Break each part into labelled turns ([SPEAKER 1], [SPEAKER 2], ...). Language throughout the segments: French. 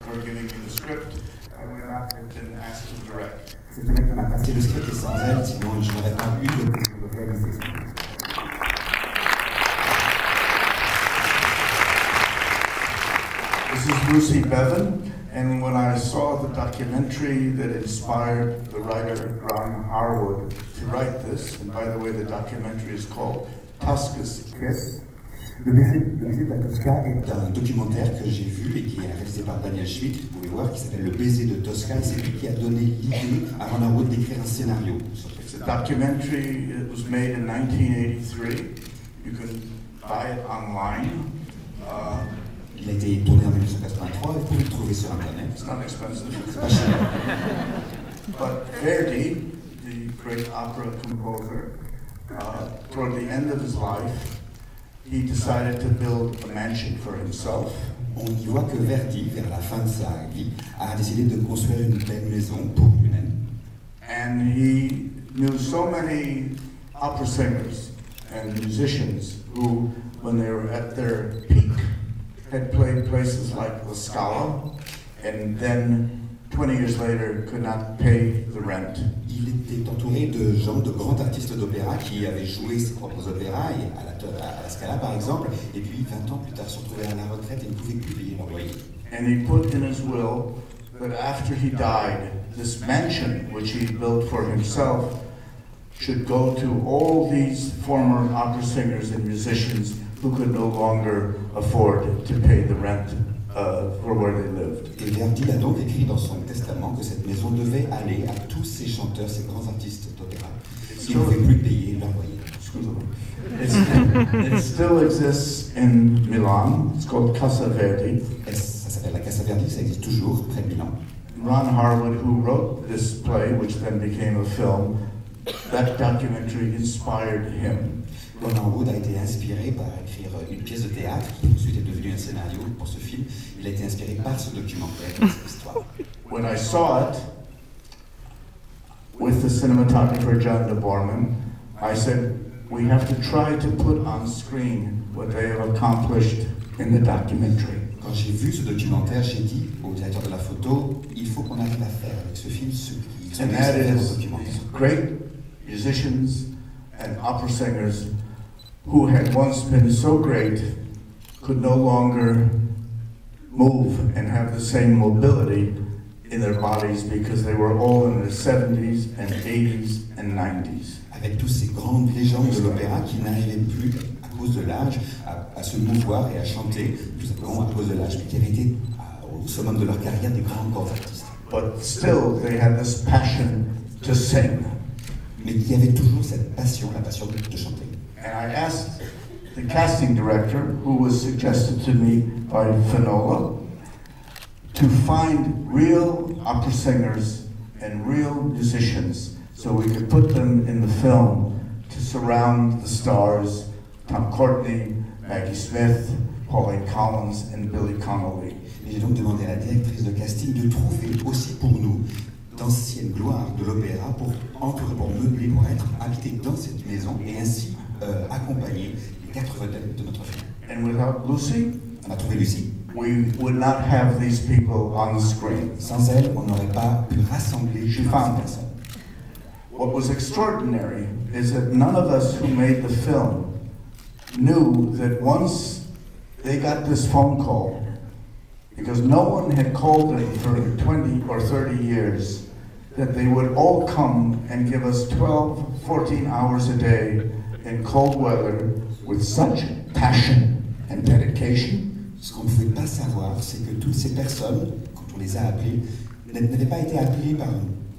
[SPEAKER 1] for giving me the script. I would not have been asked to direct.
[SPEAKER 2] C'est le mec qui m'a passé le script et sans elle, sinon je n'aurais pas eu de réaliser.
[SPEAKER 1] This is Lucy Bevan, and when I saw the documentary that inspired the writer Ron Harwood to write this, and by the way, the documentary is called Tosca's Kiss.
[SPEAKER 2] Le baiser de la Tosca est un documentaire que j'ai vu et qui est réalisé par Daniel Schmidt, vous pouvez voir, qui s'appelle Le baiser de Tosca, et c'est lui qui a donné l'idée à Ron Harwood d'écrire un scénario.
[SPEAKER 1] It's a documentary. It was made in 1983. You can buy it online.
[SPEAKER 2] Il a été tourné en 1983 et vous pouvez le trouver sur Internet.
[SPEAKER 1] It's not expensive.
[SPEAKER 2] C'est pas cher.
[SPEAKER 1] But Verdi, the great opera composer, toward the end of his life, he decided to build a mansion for himself.
[SPEAKER 2] On y voit que Verdi, vers la fin de sa vie, a décidé de construire une belle maison pour lui-même.
[SPEAKER 1] And he knew so many opera singers and musicians who, when they were at their peak, had played places like La Scala, and then 20 years later could not pay the rent.
[SPEAKER 2] Il était entouré de gens, de grands artistes d'opéra qui avaient joué ses propres opéras, et à la Scala par exemple, et puis 20 ans plus tard se retrouvaient à la retraite et ne pouvaient plus payer leur loyer.
[SPEAKER 1] And he put in his will that after he died, this mansion which he built for himself should go to all these former opera singers and musicians who could no longer afford to pay the rent for where they lived.
[SPEAKER 2] Et Verdi a donc écrit dans son testament que cette maison devait aller à tous ces chanteurs, ces grands artistes d'opéra qui ne pouvaient plus payer leur loyer.
[SPEAKER 1] It still exists in Milan. It's called Casa Verdi.
[SPEAKER 2] Ça s'appelle la Casa Verdi, ça existe toujours près de Milan.
[SPEAKER 1] Ron Harwood, who wrote this play, which then became a film, that documentary inspired him.
[SPEAKER 2] Ron Harwood a été inspiré par écrire une pièce de théâtre qui ensuite est devenue un scénario pour ce film. Il a été inspiré par ce documentaire, cette histoire.
[SPEAKER 1] When I saw it with the cinematographer John de Borman, I said, we have to try to put on screen what they have accomplished in the documentary.
[SPEAKER 2] Quand j'ai vu ce documentaire, j'ai dit au directeur de la photo, il faut qu'on arrive à faire avec ce film ce qu'ils ont fait dans ce documentaire.
[SPEAKER 1] Great musicians and opera singers who had once been so great could no longer move and have the same mobility in their bodies because they were all in their 70s and 80s and 90s.
[SPEAKER 2] Avec tous ces grandes légendes de l'opéra qui n'arrivaient plus à cause de l'âge à se mouvoir et à chanter, tout simplement à cause de l'âge, mais qui avaient été au summum de leur carrière des grands artistes.
[SPEAKER 1] But still they had this passion to sing.
[SPEAKER 2] Mais il y avait toujours cette passion, la passion de chanter.
[SPEAKER 1] And I asked the casting director, who was suggested to me by Finola, to find real opera singers and real musicians so we could put them in the film to surround the stars, Tom Courtney, Maggie Smith, Pauline Collins, and Billy Connolly.
[SPEAKER 2] Et j'ai donc demandé à la directrice de casting de trouver aussi pour nous d'anciennes gloires de l'opéra pour entourer, pour meubler, pour être habités dans cette maison et ainsi accompagner les 4 vedettes de notre film.
[SPEAKER 1] And without Lucy,
[SPEAKER 2] on a trouvé Lucie.
[SPEAKER 1] We would not have these people on the screen.
[SPEAKER 2] Sans elle, on n'aurait pas pu rassembler ces personnes.
[SPEAKER 1] What was extraordinary is that none of us who made the film knew that once they got this phone call, because no one had called them for 20 or 30 years, that they would all come and give us 12, 14 hours a day in cold weather with such passion and dedication.
[SPEAKER 2] Ce qu'on ne pouvait pas savoir, c'est que toutes ces personnes, quand on les a appelées, n'avaient pas été appelées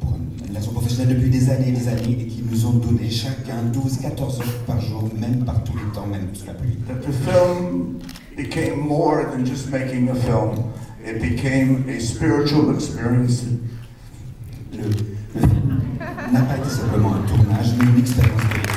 [SPEAKER 2] pour une relation professionnelle depuis des années et qui nous ont donné chacun 12-14 heures par jour, même par tous les temps, même sous la pluie.
[SPEAKER 1] That the film became more than just making a film. It became a spiritual experience.
[SPEAKER 2] Le film n'a pas été simplement un tournage, mais une expérience spirituelle.